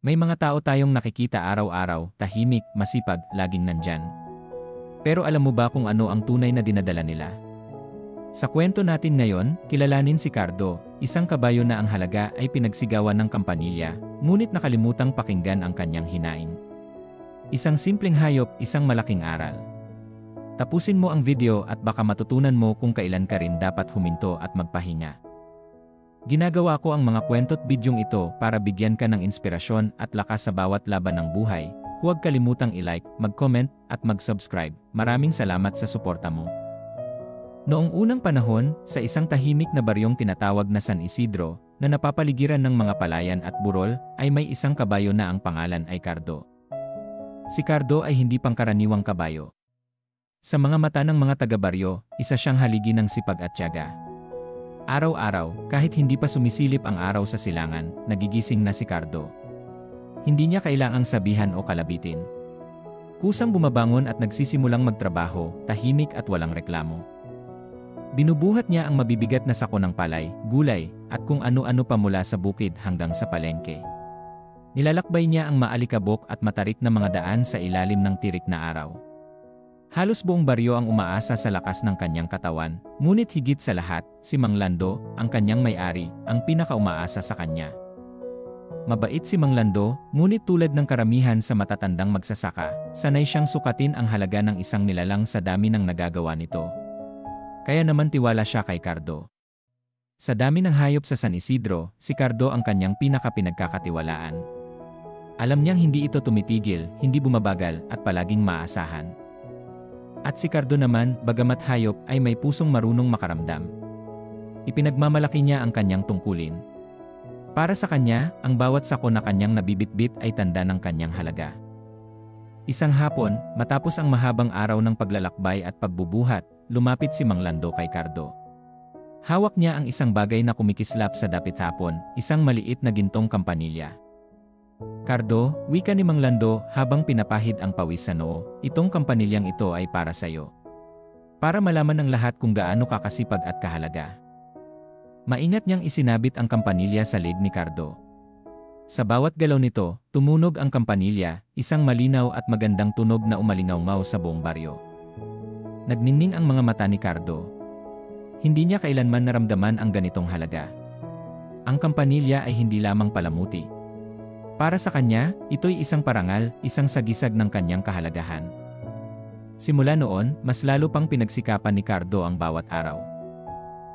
May mga tao tayong nakikita araw-araw, tahimik, masipag, laging nandyan. Pero alam mo ba kung ano ang tunay na dinadala nila? Sa kwento natin ngayon, kilalanin si Cardo, isang kabayo na ang halaga ay pinagsigawan ng kampanilya, ngunit nakalimutang pakinggan ang kanyang hinaing. Isang simpleng hayop, isang malaking aral. Tapusin mo ang video at baka matutunan mo kung kailan ka rin dapat huminto at magpahinga. Ginagawa ko ang mga kwento't bidyong ito para bigyan ka ng inspirasyon at lakas sa bawat laban ng buhay. Huwag kalimutang i-like, mag-comment, at mag-subscribe. Maraming salamat sa suporta mo. Noong unang panahon, sa isang tahimik na baryong tinatawag na San Isidro, na napapaligiran ng mga palayan at burol, ay may isang kabayo na ang pangalan ay Cardo. Si Cardo ay hindi pangkaraniwang kabayo. Sa mga mata ng mga taga-baryo, isa siyang haligi ng sipag at tiyaga. Araw-araw, kahit hindi pa sumisilip ang araw sa silangan, nagigising na si Cardo. Hindi niya kailangang sabihan o kalabitin. Kusang bumabangon at nagsisimulang magtrabaho, tahimik at walang reklamo. Binubuhat niya ang mabibigat na sako ng palay, gulay, at kung ano-ano pa mula sa bukid hanggang sa palengke. Nilalakbay niya ang maalikabok at matarik na mga daan sa ilalim ng tirik na araw. Halos buong baryo ang umaasa sa lakas ng kanyang katawan, ngunit higit sa lahat, si Mang Lando, ang kanyang may-ari, ang pinaka-umaasa sa kanya. Mabait si Mang Lando, ngunit tulad ng karamihan sa matatandang magsasaka, sanay siyang sukatin ang halaga ng isang nilalang sa dami ng nagagawa nito. Kaya naman tiwala siya kay Cardo. Sa dami ng hayop sa San Isidro, si Cardo ang kanyang pinaka-pinagkakatiwalaan. Alam niyang hindi ito tumitigil, hindi bumabagal, at palaging maasahan. At si Cardo naman, bagamat hayop, ay may pusong marunong makaramdam. Ipinagmamalaki niya ang kanyang tungkulin. Para sa kanya, ang bawat sako na kanyang nabibitbit ay tanda ng kanyang halaga. Isang hapon, matapos ang mahabang araw ng paglalakbay at pagbubuhat, lumapit si Mang Lando kay Cardo. Hawak niya ang isang bagay na kumikislap sa dapit hapon, isang maliit na gintong kampanilya. Cardo, wika ni Mang Lando habang pinapahid ang pawis sa noo, itong kampanilyang ito ay para sa'yo. Para malaman ng lahat kung gaano kakasipag at kahalaga. Maingat niyang isinabit ang kampanilya sa leg ni Cardo. Sa bawat galaw nito, tumunog ang kampanilya, isang malinaw at magandang tunog na umalingaw-ngaw sa buong baryo. Nagningning ang mga mata ni Cardo. Hindi niya kailanman naramdaman ang ganitong halaga. Ang kampanilya ay hindi lamang palamuti. Para sa kanya, ito'y isang parangal, isang sagisag ng kanyang kahalagahan. Simula noon, mas lalo pang pinagsikapan ni Cardo ang bawat araw.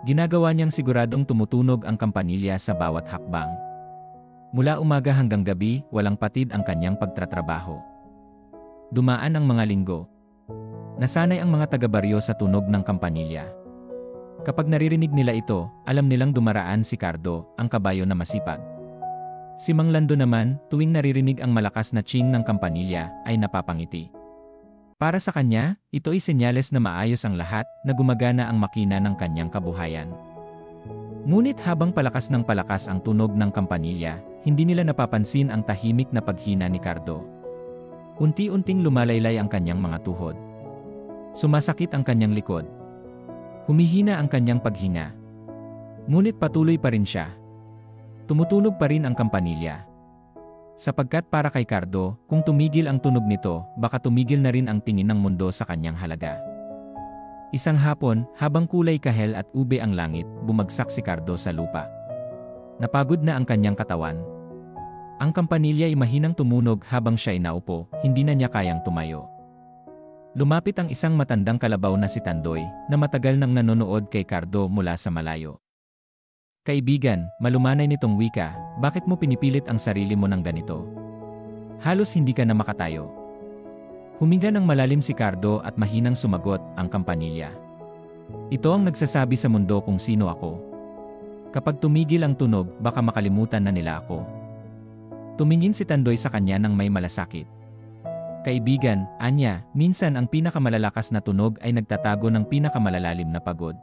Ginagawa niyang siguradong tumutunog ang kampanilya sa bawat hakbang. Mula umaga hanggang gabi, walang patid ang kanyang pagtatrabaho. Dumaan ang mga linggo. Nasanay ang mga taga-baryo sa tunog ng kampanilya. Kapag naririnig nila ito, alam nilang dumaraan si Cardo, ang kabayo na masipag. Si Mang Lando naman, tuwing naririnig ang malakas na tsing ng kampanilya, ay napapangiti. Para sa kanya, ito ay senyales na maayos ang lahat, na gumagana ang makina ng kanyang kabuhayan. Ngunit habang palakas ng palakas ang tunog ng kampanilya, hindi nila napapansin ang tahimik na paghina ni Cardo. Unti-unting lumalaylay ang kanyang mga tuhod. Sumasakit ang kanyang likod. Humihina ang kanyang paghinga. Ngunit patuloy pa rin siya. Tumutunog pa rin ang kampanilya. Sapagkat para kay Cardo, kung tumigil ang tunog nito, baka tumigil na rin ang tingin ng mundo sa kanyang halaga. Isang hapon, habang kulay kahel at ube ang langit, bumagsak si Cardo sa lupa. Napagod na ang kanyang katawan. Ang kampanilya ay mahinang tumunog habang siya ay naupo, hindi na niya kayang tumayo. Lumapit ang isang matandang kalabaw na si Tandoy, na matagal nang nanonood kay Cardo mula sa malayo. Kaibigan, malumanay nitong wika, bakit mo pinipilit ang sarili mo ng ganito? Halos hindi ka na makatayo. Huminga ng malalim si Cardo at mahinang sumagot ang kampanilya. Ito ang nagsasabi sa mundo kung sino ako. Kapag tumigil ang tunog, baka makalimutan na nila ako. Tumingin si Tandoy sa kanya ng may malasakit. Kaibigan, anya, minsan ang pinakamalalakas na tunog ay nagtatago ng pinakamalalalim na pagod.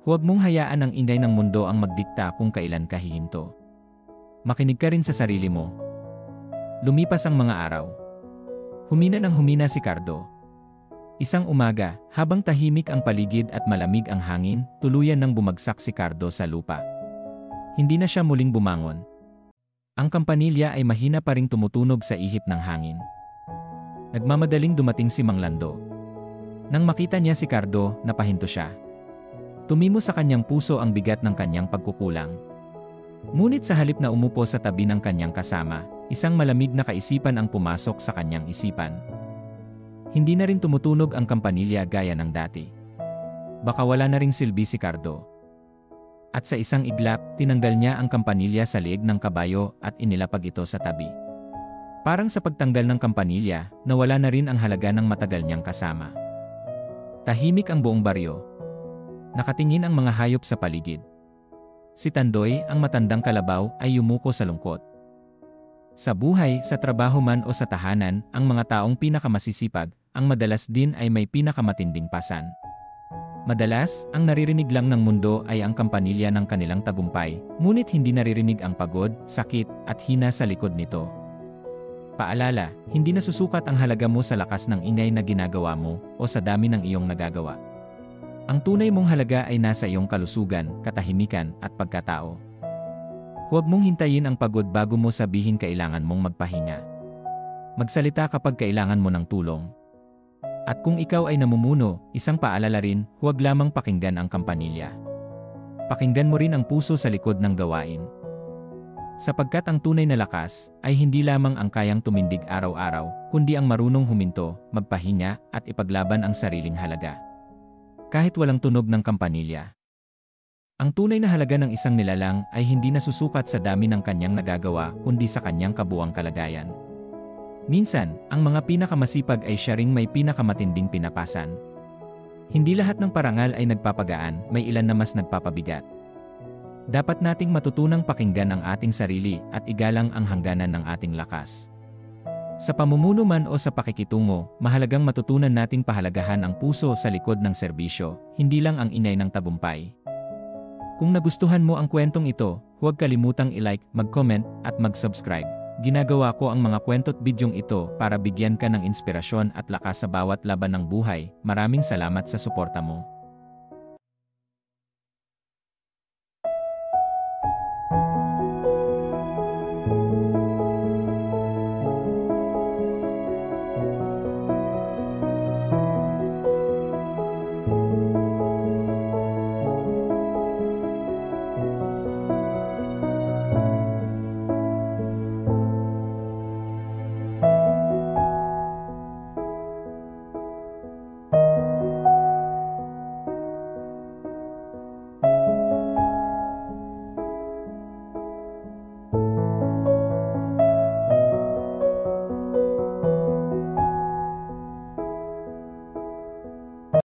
Huwag mong hayaan ang ingay ng mundo ang magdikta kung kailan ka hihinto. Makinig ka rin sa sarili mo. Lumipas ang mga araw. Humina ng humina si Cardo. Isang umaga, habang tahimik ang paligid at malamig ang hangin, tuluyan nang bumagsak si Cardo sa lupa. Hindi na siya muling bumangon. Ang kampanilya ay mahina pa ring tumutunog sa ihip ng hangin. Nagmamadaling dumating si Mang Lando. Nang makita niya si Cardo, napahinto siya. Tumimo sa kanyang puso ang bigat ng kanyang pagkukulang. Ngunit sa halip na umupo sa tabi ng kanyang kasama, isang malamig na kaisipan ang pumasok sa kanyang isipan. Hindi na rin tumutunog ang kampanilya gaya ng dati. Baka wala na ring silbi si Cardo. At sa isang iglap, tinanggal niya ang kampanilya sa leeg ng kabayo at inilapag ito sa tabi. Parang sa pagtanggal ng kampanilya, nawala na rin ang halaga ng matagal niyang kasama. Tahimik ang buong baryo. Nakatingin ang mga hayop sa paligid. Si Tandoy, ang matandang kalabaw, ay yumuko sa lungkot. Sa buhay, sa trabaho man o sa tahanan, ang mga taong pinakamasisipag, ang madalas din ay may pinakamatinding pasan. Madalas, ang naririnig lang ng mundo ay ang kampanilya ng kanilang tagumpay, ngunit hindi naririnig ang pagod, sakit, at hina sa likod nito. Paalala, hindi nasusukat ang halaga mo sa lakas ng ingay na ginagawa mo o sa dami ng iyong nagagawa. Ang tunay mong halaga ay nasa iyong kalusugan, katahimikan, at pagkatao. Huwag mong hintayin ang pagod bago mo sabihin kailangan mong magpahinga. Magsalita kapag kailangan mo ng tulong. At kung ikaw ay namumuno, isang paalala rin, huwag lamang pakinggan ang kampanilya. Pakinggan mo rin ang puso sa likod ng gawain. Sapagkat ang tunay na lakas ay hindi lamang ang kayang tumindig araw-araw, kundi ang marunong huminto, magpahinga, at ipaglaban ang sariling halaga. Kahit walang tunog ng kampanilya. Ang tunay na halaga ng isang nilalang ay hindi nasusukat sa dami ng kanyang nagagawa kundi sa kanyang kabuuang kalagayan. Minsan, ang mga pinakamasipag ay siya ring may pinakamatinding pinapasan. Hindi lahat ng parangal ay nagpapagaan, may ilan na mas nagpapabigat. Dapat nating matutunang pakinggan ang ating sarili at igalang ang hangganan ng ating lakas. Sa pamumuno man o sa pakikitungo, mahalagang matutunan nating pahalagahan ang puso sa likod ng serbisyo, hindi lang ang inay ng tagumpay. Kung nagustuhan mo ang kwentong ito, huwag kalimutang i-like, mag-comment, at mag-subscribe. Ginagawa ko ang mga kwento't bidyong ito para bigyan ka ng inspirasyon at lakas sa bawat laban ng buhay. Maraming salamat sa suporta mo.